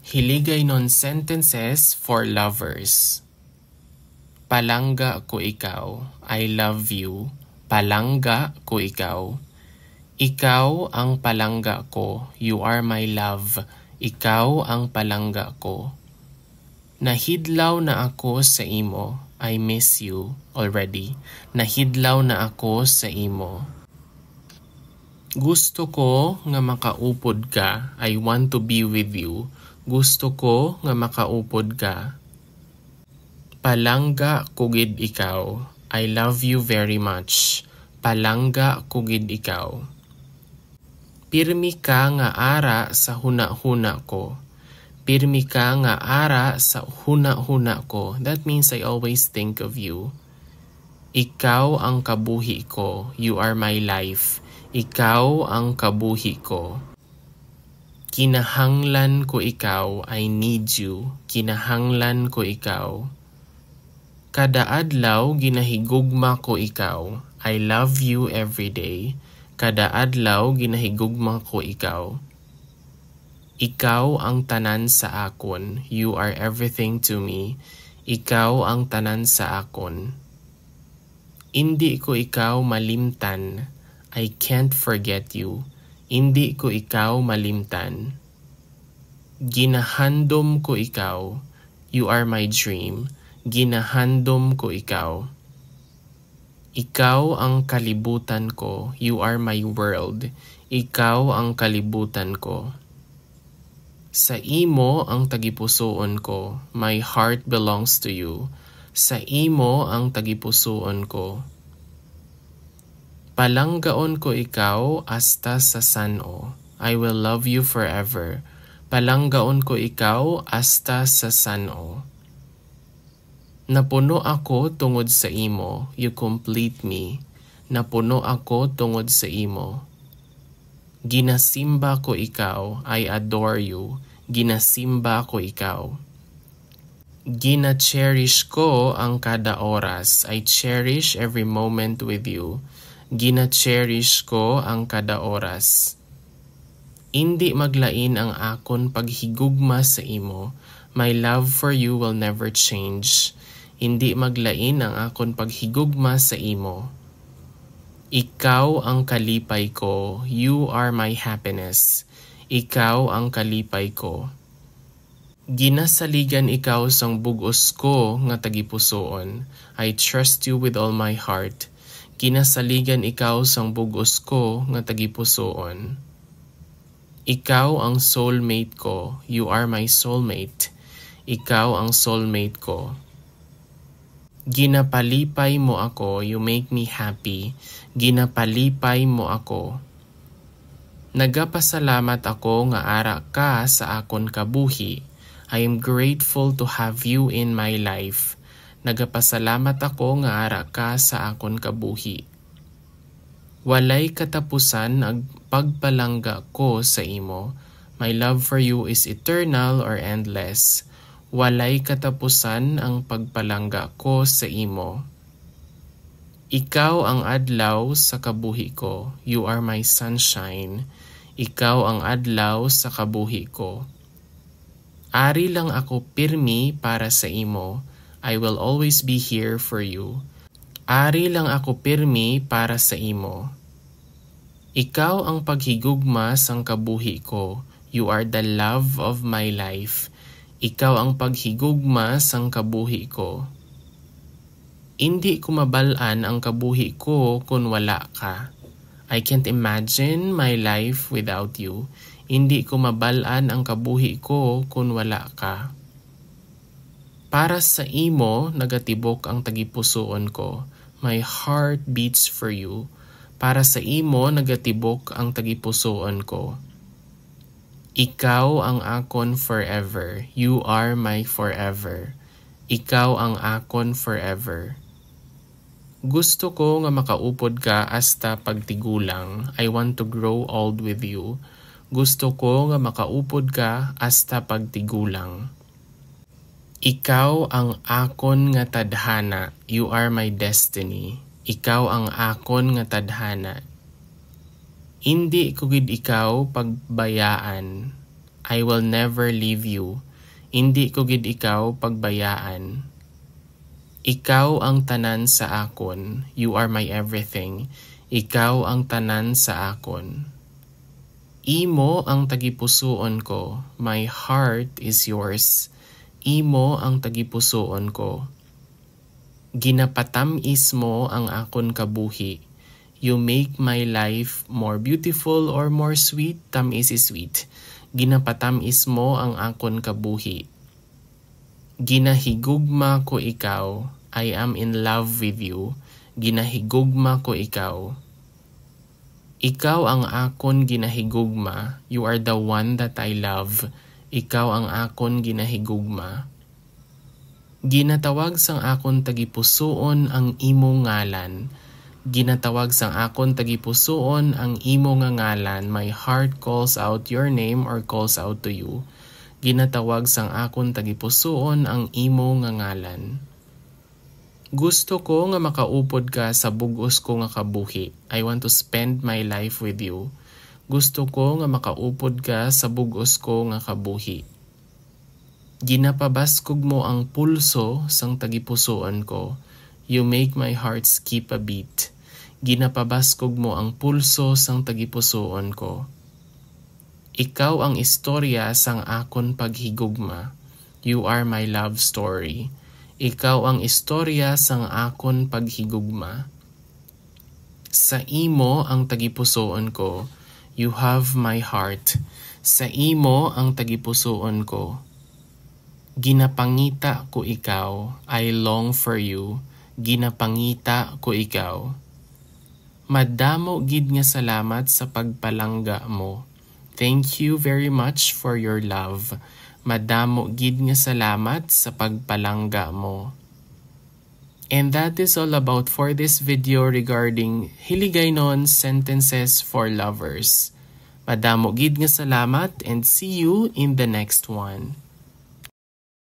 Hiligaynon sentences for lovers. Palangga ko ikaw, I love you. Palangga ko ikaw. Ikaw ang palangga ko, you are my love. Ikaw ang palangga ko. Nahidlaw na ako sa imo, I miss you already. Nahidlaw na ako sa imo. Gusto ko nga makaupod ka, I want to be with you. Gusto ko nga makaupod ka. Palangga kugid ikaw, I love you very much. Palangga kugid ikaw. Pirmi ka nga ara sa huna-huna ko. Pirmi ka nga ara sa huna-huna ko. That means I always think of you. Ikaw ang kabuhi ko, you are my life. Ikaw ang kabuhi ko. Kinahanglan ko ikaw, I need you. Kinahanglan ko ikaw. Kada adlaw ginahigugma ko ikaw, I love you every day. Kada adlaw ginahigugma ko ikaw. Ikaw ang tanan sa akon, you are everything to me. Ikaw ang tanan sa akon. Indi ko ikaw malimtan, I can't forget you. Indi ko ikaw malimtan. Ginahandom ko ikaw, you are my dream. Ginahandom ko ikaw. Ikaw ang kalibutan ko, you are my world. Ikaw ang kalibutan ko. Sa imo ang tagipusoon ko, my heart belongs to you. Sa imo ang tagipusoon ko. Palanggaon ko ikaw hasta sa sano. I will love you forever. Palanggaon ko ikaw hasta sa sano. Napuno ako tungod sa imo, you complete me. Napuno ako tungod sa imo. Ginasimba ko ikaw, I adore you. Ginasimba ko ikaw. Gina-cherish ko ang kada oras, I cherish every moment with you. Gina-cherish ko ang kada oras. Indi maglain ang akon paghigugma sa imo. My love for you will never change. Indi maglain ang akon paghigugma sa imo. Ikaw ang kalipay ko, you are my happiness. Ikaw ang kalipay ko. Ginasaligan ikaw sang bugos ko nga tagipusoon. I trust you with all my heart. Ginasaligan ikaw sang bugos ko nga tagipusoon. Ikaw ang soulmate ko, you are my soulmate. Ikaw ang soulmate ko. Ginapalipay mo ako, you make me happy. Ginapalipay mo ako. Nagapasalamat ako nga ara ka sa akon kabuhi. I am grateful to have you in my life. Nagapasalamat ako nga ara ka sa akon kabuhi. Walay katapusan ang pagpalangga ko sa imo. My love for you is eternal or endless. Walay katapusan ang pagpalangga ko sa imo. Ikaw ang adlaw sa kabuhi ko. You are my sunshine. Ikaw ang adlaw sa kabuhi ko. Ari lang ako pirmi para sa imo. I will always be here for you. Ari lang ako pirmi para sa imo. Ikaw ang paghigugma sang kabuhi ko. You are the love of my life. Ikaw ang paghigugma sang kabuhi ko. Hindi ko mabalaan ang kabuhi ko kung wala ka. I can't imagine my life without you. Hindi ko mabalaan ang kabuhi ko kung wala ka. Para sa imo, nagatibok ang tagipusoon ko. My heart beats for you. Para sa imo, nagatibok ang tagipusoon ko. Ikaw ang akon forever. You are my forever. Ikaw ang akon forever. Gusto ko nga makaupod ka hasta pagtigulang. I want to grow old with you. Gusto ko nga makaupod ka hasta pagtigulang. Ikaw ang akon nga tadhana. You are my destiny. Ikaw ang akon nga tadhana. Hindi ko gid ikaw pagbayaan. I will never leave you. Hindi ko gid ikaw pagbayaan. Ikaw ang tanan sa akon. You are my everything. Ikaw ang tanan sa akon. Imo ang tagipusoon ko. My heart is yours. Imo ang tagipusoon ko. Ginapatamis mo ang akon kabuhi. You make my life more beautiful or more sweet. Tamis is sweet. Ginapatamis mo ang akon kabuhi. Ginahigugma ko ikaw. I am in love with you. Ginahigugma ko ikaw. Ikaw ang akon ginahigugma. You are the one that I love. Ikaw ang akon ginahigugma. Ginatawag sang akon tagipusoon ang imo ngalan. Ginatawag sang akon tagipusoon ang imo nga ngalan. My heart calls out your name or calls out to you. Ginatawag sang akon tagipusoon ang imo nga ngalan. Gusto ko nga makaupod ka sa bugos ko nga kabuhi. I want to spend my life with you. Gusto ko nga makaupod ka sa bugos ko nga kabuhi. Ginapabaskog mo ang pulso sang tagipusoon ko. You make my heart skip a beat. Ginapabaskog mo ang pulso sang tagipusoon ko. Ikaw ang istorya sang akon paghigugma. You are my love story. Ikaw ang istorya sang akon paghigugma. Sa imo ang tagipusoon ko. You have my heart. Sa imo ang tagipusoon ko. Ginapangita ko ikaw. I long for you. Ginapangita ko ikaw. Madamo gid nga salamat sa pagpalangga mo. Thank you very much for your love. Madamo gid nga salamat sa pagpalangga mo. And that is all about for this video regarding Hiligaynon sentences for lovers. Madamo gid nga salamat and see you in the next one.